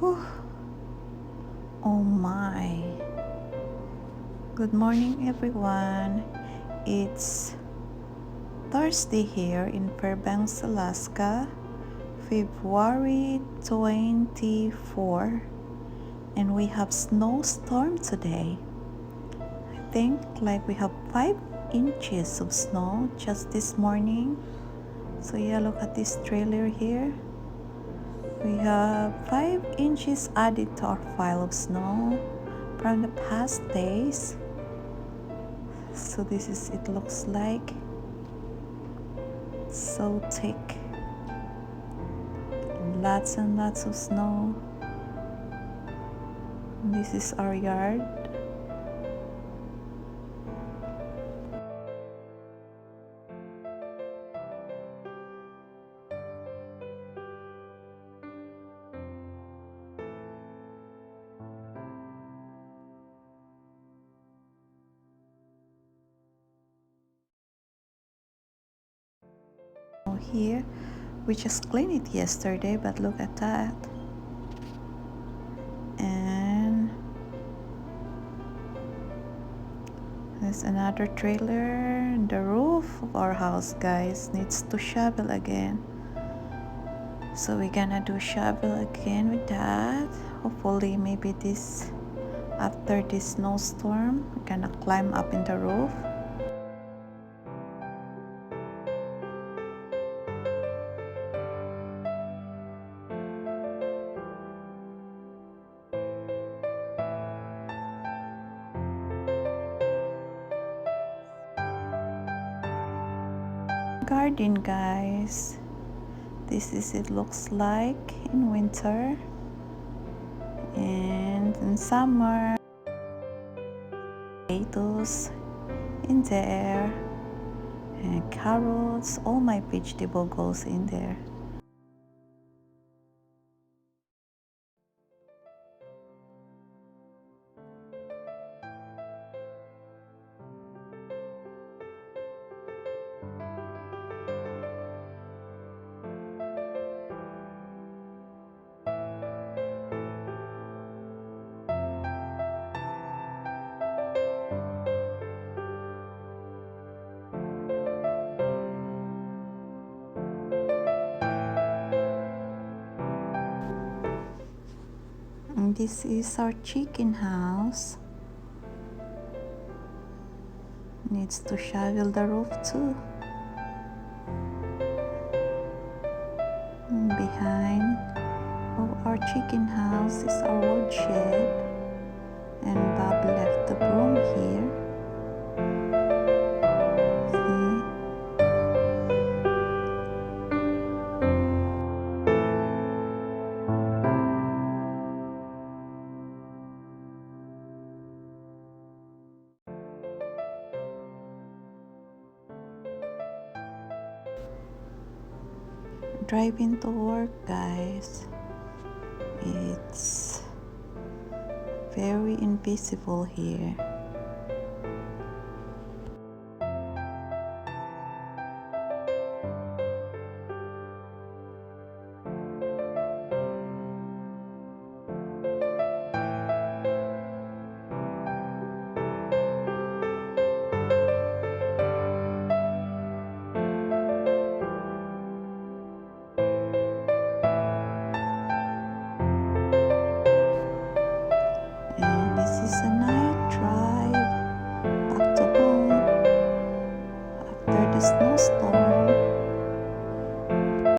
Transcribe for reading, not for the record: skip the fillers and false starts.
Whew. Oh my. Good morning, everyone. It's Thursday here in Fairbanks, Alaska, February 24, and we have snowstorm today. I think like we have 5 inches of snow just this morning. So yeah, look at this trailer here. We have 5 inches added to our pile of snow from the past days. So this is it looks like. So thick. Lots and lots of snow. This is our yard. Here we just cleaned it yesterday, but look at that. And there's another trailer. The roof of our house, guys, needs to shovel again, so we're gonna do shovel again with that. Hopefully maybe this after this snowstorm we're gonna climb up in the roof. Garden, guys, this is it looks like in winter, and in summer potatoes in there and carrots. All my vegetable goes in there. And this is our chicken house. Needs to shovel the roof too. And behind our chicken house is our wood shed, and Bob left the broom here. See? Driving to work, guys, it's very invisible here. And this is a night drive back to home after the snowstorm.